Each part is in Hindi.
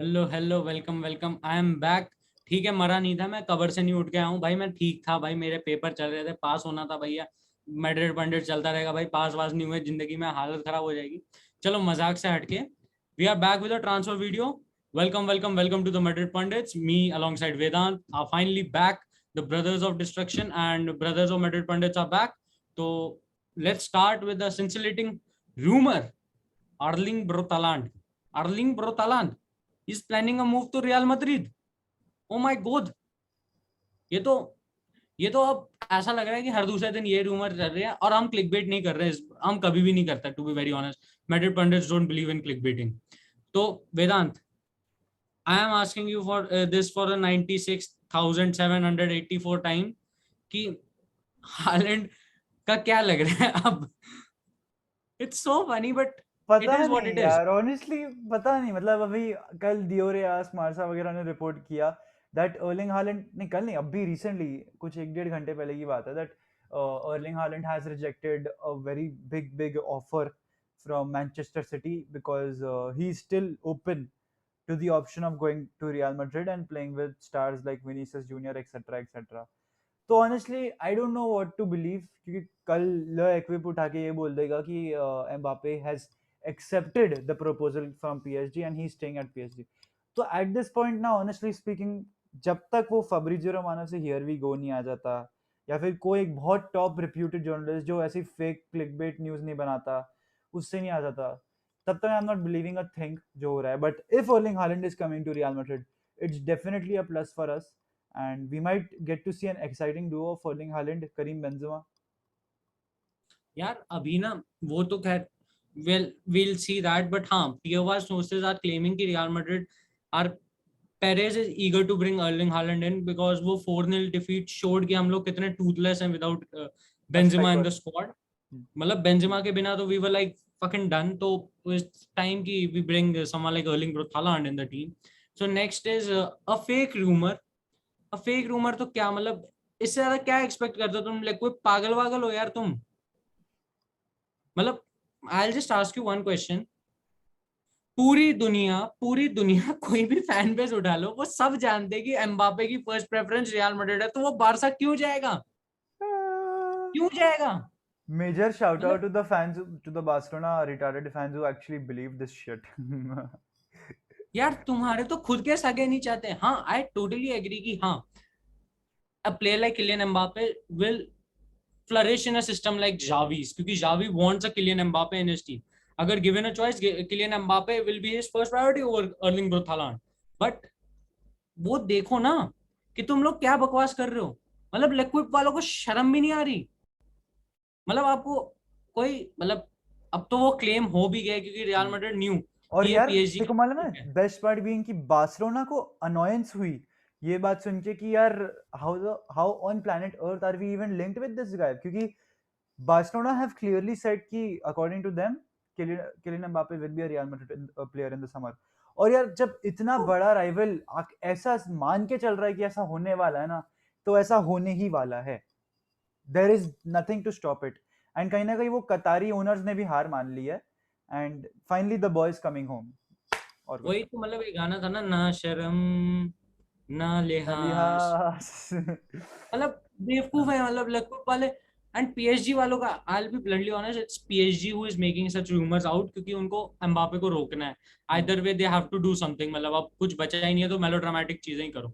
Hello hello, welcome welcome, I am back. ठीक है, मरा नहीं था, मैं कबर से नहीं उठ के आया हूँ भाई। मैं ठीक था भाई, मेरे पेपर चल रहे थे, पास होना था भैया। मैड्रिड पंडित चलता रहेगा भाई, पास वास नहीं हुए जिंदगी में हालत खराब हो जाएगी। चलो मजाक से हटके, we are back with a transfer video. Welcome welcome welcome to the Madrid pundits, me alongside Vedant are finally back. The brothers of destruction and brothers of Madrid pundits are back. तो let's start with the scintillating rumour. Erling Braut Haaland, Erling Braut Haaland is planning a move to Real Madrid. Oh my God! ये तो ये तो अब ऐसा लग रहा है कि हर दूसरे दिन ये रूमर चल रही है, और हम क्लिक बेट नहीं कर रहे हैं। हम कभी भी नहीं करते, to be very honest. Madrid pundits don't believe in click baiting. तो Vedant, I am asking you for this for 96,784 time कि हालैंड का क्या लग रहा है अब। It's so funny but it पता इज व्हाट नहीं इट इज। यार, ऑनेस्टली पता नहीं। मतलब अभी कल दियोरियास मार्सा वगैरह ने रिपोर्ट किया दैट अर्लिंग हालैंड नहीं, कल नहीं, अभी रिसेंटली कुछ एक डेढ़ घंटे पहले की बात है that Erling Haaland has rejected a very big offer from Manchester city because he is still open to the option of going to Real Madrid and playing with stars like Vinicius Junior, etc., etc. तो honestly I don't know what to believe, क्योंकि कल ल एक्विप उठा के ये बोल देगा कि Mbappe has accepted the proposal from PSG and he is staying at PSG. तो एट दिस पॉइंट ना, ऑनेस्टली स्पीकिंग, जब तक वो फब्रिजियो रोमानो से हियर वी गो नहीं आ जाता, या फिर कोई एक बहुत टॉप रिप्यूटेड जर्नलिस्ट जो ऐसी फेक क्लिकबेट न्यूज नहीं बनाता, उससे नहीं आ जाता, तब तक I am not believing a thing जो हो रहा है। But if Erling Haaland is coming to Real Madrid, it's definitely a plus for us and we might get to see an exciting duo of Erling Haaland, Karim Benzema. यार अभी ना, वो तो खैर we'll see that, but हाँ, POR sources are claiming कि Real Madrid are Perez is eager to bring Erling Haaland in because वो 4-0 defeat showed कि हम लोग कितने toothless हैं without A Benzema in striker. the squad. Hmm. मतलब बेंजेमा के बिना तो we were like fucking done. तो इस टाइम की we bring someone like Erling Braut Haaland in the team. So next is a fake rumor. A fake rumor तो क्या मतलब, इससे ज्यादा क्या एक्सपेक्ट करते हो तुम? लाइक कोई पागल वागल हो यार तुम? मतलब I just ask you one question. पूरी दुनिया कोई भी फैन बेस उठा लो, वो सब जानते हैं कि एम्बापे की फर्स्ट प्रेफरेंस रियल मैड्रिड है, तो वो बारसा क्यों जाएगा? क्यों जाएगा? Major shout out मतलब to the fans, to the Barcelona retarded fans who actually believe this shit. यार तुम्हारे तो खुद के सगे नहीं चाहते। हाँ, आई टोटली एग्री कि हाँ, a player like Kylian Mbappe will flourish in a system like Xavi's, क्योंकि Xavi wants a Kylian Mbappe in his team. अगर given a choice, Kylian Mbappe will be his first priority over Erling Braut Haaland. But वो देखो ना कि तुम लोग क्या बकवास कर रहे हो। मतलब लिक्विड वालों को शर्म भी नहीं आ रही। मतलब आपको कोई मतलब, अब तो वो क्लेम हो भी गया क्योंकि रियल मैड्रिड न्यू और कि ये यार पीएसजी देखो, मालूम है है। बेस्ट पार्ट बीइंग कि बार्सिलोना को अनोयंस हुई ये बात सुन के कि यार how on planet earth are we even linked with this guy, क्योंकि बार्सिलोना हैव क्लियरली सेड कि according to them Kylian Mbappe will be a Real Madrid player in the summer. और यार जब इतना बड़ा राइवल ऐसा मान के चल रहा है कि ऐसा होने वाला है ना, तो ऐसा होने ही वाला है। There is nothing to stop it. And कहीं ना कहीं वो कतारी ओनर्स ने भी हार मान ली है, and finally the boys coming home. और कुछ वही तो, मतलब एक गाना था ना शर्म ना लिहाज। लिहाज। मतलब बेवकूफ है मतलब लिक्विड वाले। एंड पीएसजी वालों का, I will be bluntly honest, it's PSG who is making such rumours out, क्योंकि उनको एम्बापे को रोकना है। Either way they have to do something. मतलब अब कुछ बचा ही नहीं है, तो मेलोड्रामेटिक चीजें ही करो।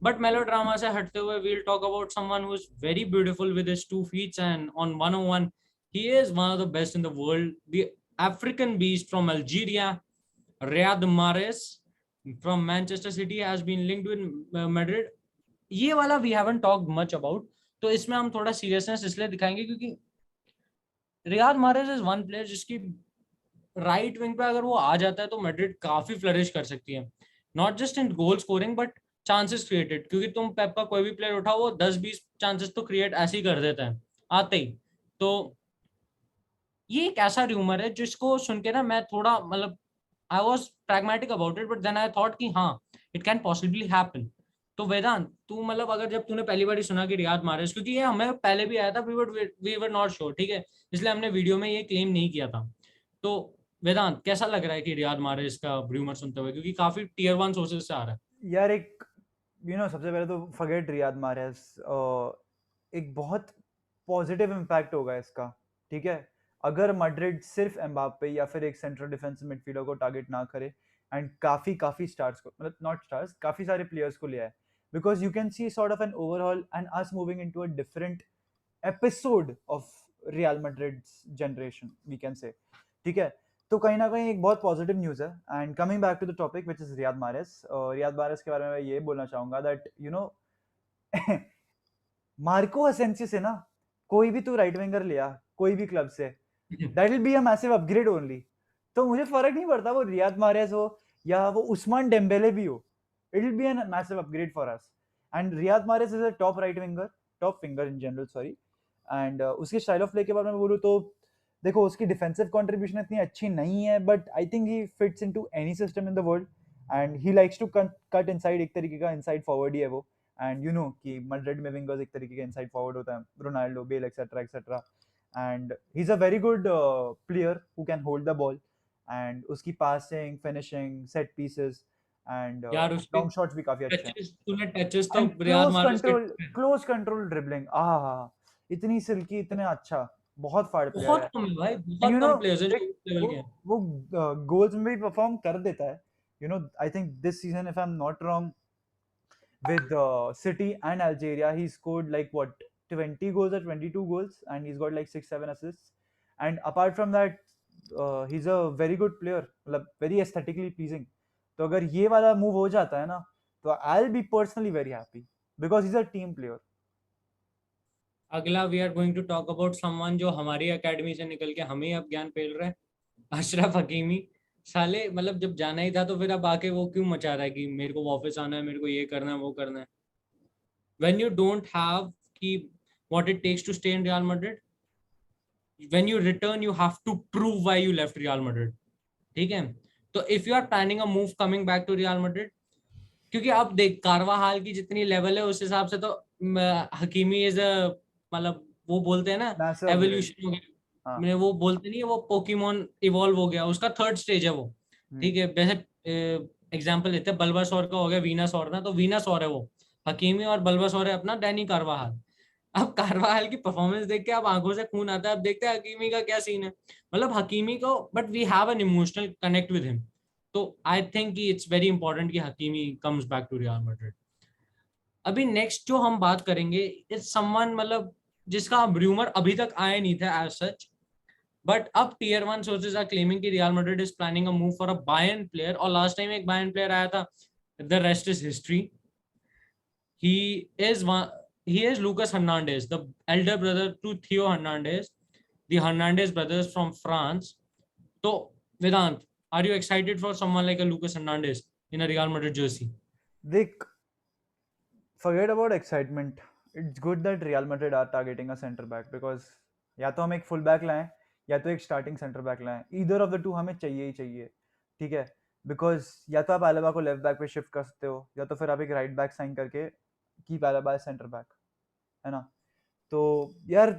बट मेलोड्रामा से हटते हुए we'll talk about someone who is very beautiful with his 2 feet and on 101 he is one of the best in the world, the African beast from Algeria, Riyad Mahrez from Manchester City has been linked with Madrid. ये वाला we haven't talked much about, तो इसमें हम थोड़ा सीरियसनेस इसलिए दिखाएंगे क्योंकि Riyad Mahrez is one player जिसकी राइट विंग पे अगर वो आ जाता है तो मैड्रिड काफी फ्लरिश कर सकती है। Not just in goal scoring but chances created, क्योंकि तुम पेप का कोई भी प्लेयर उठाओ, वो 10-20 चांसेस तो क्रिएट ऐसे ही कर देता है आते ही। तो ये एक ऐसा र्यूमर है जिसको सुन के ना मैं थोड़ा मतलब I was pragmatic about it, but then I thought कि हाँ, इट कैन पॉसिबली हैपन। तो वेदांत, तू मतलब अगर जब तूने पहली बार सुना कि रियाद मारेज, क्योंकि ये हमें पहले भी आया था, वी वर नॉट श्योर, ठीक है, इसलिए हमने वीडियो में ये क्लेम नहीं किया था। तो वेदांत कैसा लग रहा है कि रियाद माहरेज का रूमर सुनते हुए, क्योंकि काफी टियर 1 सोर्सेज से आ रहा है। यार एक सबसे पहले तो फॉरगेट रियाद माहरेज, एक बहुत पॉजिटिव इम्पैक्ट होगा इसका, ठीक है, अगर मैड्रिड सिर्फ एम्बाप्पे या फिर एक सेंट्रल डिफेंसिव मिडफील्डर को टारगेट ना करे एंड काफी स्टार्स को, मतलब नॉट स्टार्स, काफी सारे प्लेयर्स को ले आए, because you can see sort of an overall and us moving into a different episode of Real Madrid generation we can say, ठीक है। तो कहीं ना कहीं एक बहुत पॉजिटिव न्यूज़ है। And coming back to the topic which is Riyad Mahrez के बारे में मैं ये बोलना चाहूंगा दैट मार्को असेंसियो से ना कोई भी तू राइट विंगर लिया कोई भी क्लब से, that will be a massive upgrade only. तो मुझे फर्क नहीं पड़ता वो रियाद मारेस हो या वो उस्मान डेम्बेले भी हो, it will be a massive upgrade for us. And Riyad Mahrez is a top right winger, top finger in general, sorry. And उसके स्टाइल ऑफ प्ले के बारे में बोलूँ तो देखो उसकी डिफेंसिव कंट्रीब्यूशन इतनी अच्छी नहीं है, but I think he fits into any system in the world and he likes to cut inside, एक तरीके का इनसाइड फॉरवर्ड ही है वो। एंड कि मैड्रिड में विंगर्स एक तरीके का इनसाइड फॉरवर्ड होता है, Ronaldo, Bale etcetera etcetera. And he is a very good player who can hold the ball and उसकी passing, finishing, set pieces and यार उसके लॉन्ग शॉट्स भी काफी अच्छे हैं। टचेस, तूने टचेस तो एंड रियाद माहरेज के क्लोज कंट्रोल ड्रिबलिंग, इतनी सिल्की, इतने अच्छा, बहुत फाड़ प्लेयर बहुत है। कम है भाई, एंड बहुत कम प्लेयर्स हैं जो उस लेवल के हैं। वो गोल्स में भी परफॉर्म कर देता है। I think this season if I am not wrong with City and Algeria, he scored like what 20 goals or 22 goals, and he's got like 6-7 assists. And apart from that, he's a very good player, मतलब very aesthetically pleasing. तो अगर ये वाला मूव हो जाता है ना, तो I'll be personally very happy because he's a team player. अगला we are going to talk about someone जो हमारी एकेडमी से निकल के हमें अब ज्ञान पेल रहे हैं, अशरफ हकीमी। साले मतलब जब जाना ही था तो फिर अब आके वो क्यों मचा रहा है कि मेरे को वापस आना है, मेरे को ये करना है, वो करना है। when you don't have ki what it takes to stay in Real Madrid, when you return you have to prove why you left Real Madrid, ठीक है। तो if you are planning a move coming back to Real Madrid, क्योंकि अब देख कारवाहाल की जितनी लेवल है उस हिसाब से तो हकीमी इज मतलब वो बोलते हैं ना Massive upgrade. एवोल्यूशन हो गया, हाँ। मैं वो बोलते नहीं है वो पोकेमोन इवॉल्व हो गया, उसका थर्ड स्टेज है वो, ठीक है। वैसे एग्जांपल लेते हैं बल्बासोर का हो गया वीनासोर ना, तो वीनासोर है वो हकीमी और बल्बासोर है अपना डैनी कारवाहाल। अब कारवाहाल की परफॉर्मेंस देख के अब आंखों से खून आता है, अब देखते हैं हकीमी का क्या सीन है। मतलब हकीमी को but we have an emotional connect with him, तो I think it's very important कि Hakimi comes back to Real Madrid. अभी नेक्स्ट जो हम बात करेंगे इट्स समवन मतलब जिसका रूमर अभी तक आया नहीं था एज सच, बट अब टियर 1 सोर्सेज आर क्लेमिंग कि real Madrid is planning a move for a Bayern player, और लास्ट टाइम एक बायर्न प्लेयर आया था, the rest is history. He is he is Lucas Hernandez, the elder brother to Theo Hernandez, the Hernandez brothers from France. So Vedant, are you excited for someone like a Lucas Hernandez in a Real Madrid jersey? देख, forget about excitement. It's good that Real Madrid are targeting a center back because या तो हम एक फुल बैक लाएं या तो एक स्टार्टिंग सेंटर बैक लाएं, ईदर ऑफ द टू हमें चाहिए ही चाहिए, ठीक है। बिकॉज या तो आप अलाबा को लेफ्ट बैक पे शिफ्ट कर सकते हो या तो फिर आप एक राइट बैक साइन करके कीप अलाबा सेंटर बैक, है ना। तो यार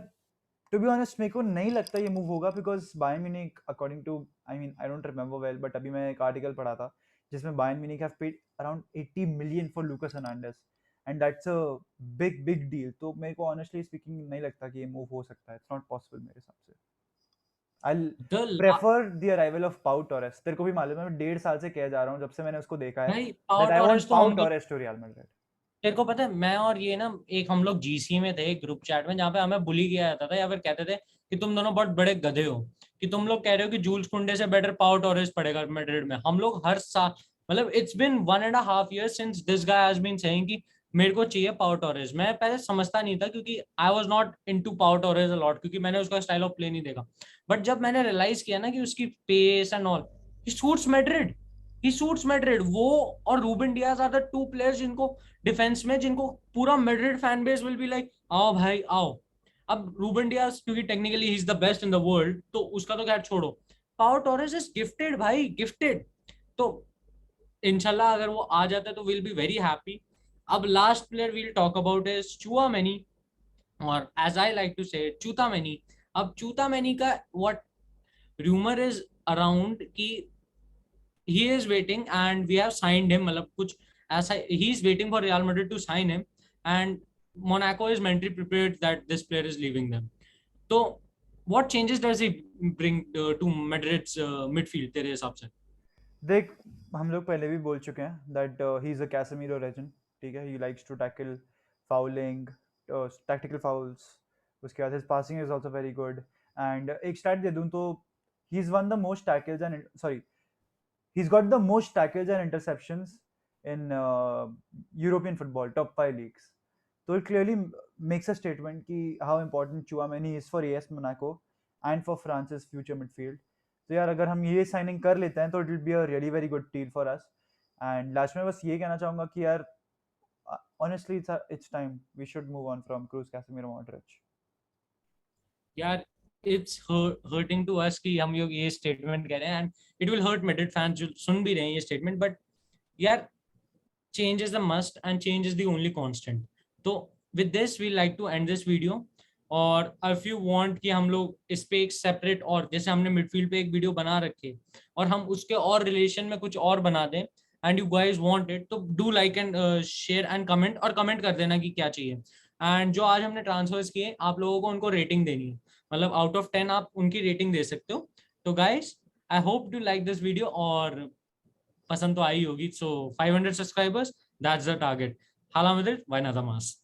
टू बी ऑनेस्ट मेरे को नहीं लगता ये मूव होगा because Bayern Munich according to I don't remember well, but अभी मैं एक आर्टिकल पढ़ा था जिसमें Bayern Munich have paid around 80 million for Lucas Hernandez and that's a big deal. तो मेरे को ऑनेस्टली स्पीकिंग नहीं लगता कि ये मूव हो सकता है, इट्स नॉट पॉसिबल मेरे हिसाब से। I'll prefer the arrival of Pau Torres. तेरे को भी मालूम है मैं 1.5 साल से कह जा रहा हूँ जब से मैंने उसको देखा है भाई पाउ that I टॉरेस want तो Pau हम लोग, Torres to Real Madrid. तेरे को पता है मैं और ये ना एक हम लोग जीसी में थे ग्रुप चैट में जहाँ पे हमें बुली किया जाता था या फिर कहते थे कि तुम दोनों बहुत बड़े गधे हो, कि तुम लोग कह रहे हो कि जूल्स कुंडे से बेटर पाउ टॉरेस पड़ेगा मैड्रिड में। हम लोग हर साल मतलब it's been 1.5 years since this guy has been saying कि मेरे को चाहिए पाउ टॉरेस। मैं पहले समझता नहीं था क्योंकि आई वाज नॉट इनटू पाउ टॉरेस अ लॉट, क्योंकि मैंने उसका स्टाइल ऑफ प्ले नहीं देखा। बट जब मैंने रियलाइज किया ना कि उसकी pace and all, he suits Madrid, he suits Madrid. वो और Ruben Dias are the two players जिनको डिफेंस में, जिनको पूरा Madrid fan base will be like आओ भाई आओ। अब रूबन डियाज क्योंकि technically he is the best in the world तो उसका तो खैर छोड़ो, पाउ टॉरेस इज गिफ्टेड भाई, गिफ्टेड। तो इंशाल्लाह अगर वो आ जाता है तो विल बी वेरी हैप्पी। अब last player will talk about is Tchouameni, और एज आई लाइक टू से चूतामेनी। अब चूतामेनी का व्हाट रूमर इज around कि he is waiting and we have signed him, मतलब कुछ ऐसा, he is waiting for Real Madrid to sign him and Monaco is mentally prepared that this player is leaving them. So what changes does he bring to Madrid's midfield तेरे हिसाब से? देख, हम लोग पहले भी बोल चुके हैं that he is a Casemiro legend, ठीक है. He likes to tackle, fouling, tactical fouls. उसके बाद his passing is also very good. And एक स्टैट दे दूं तो he is one the most tackles and sorry he's got the most tackles and interceptions in European football, top 5 leagues. So it clearly makes a statement ki how important Chouameni is for AS Monaco and for France's future midfield. So यार अगर हम ये साइनिंग कर लेते हैं तो it will be a really very good deal for us. And last में बस ये कहना चाहूँगा कि यार honestly it's time we should move on from Kroos, Casemiro, Modric. यार it's hurting to us कि हम लोग ये statement कह रहे हैं and it will hurt Madrid fans जो सुन भी रहे हैं ये statement, but यार change is the must and change is the only constant. तो with this we like to end this video. और if you want कि हम लोग इस पे एक separate, और जैसे हमने midfield पे एक वीडियो बना रखे और हम उसके और रिलेशन में कुछ और बना दें and you guys want it, तो do like and share and comment, और comment कर देना कि क्या चाहिए. एंड जो आज हमने ट्रांसफर्स किए आप लोगों को उनको रेटिंग देनी है, मतलब आउट ऑफ 10 आप उनकी रेटिंग दे सकते हो. तो guys I hope you like this video और पसंद तो आई होगी. सो 500 सब्सक्राइबर्स, दैट्स द टारगेट. हाला मद्रिद, वाइना द मास.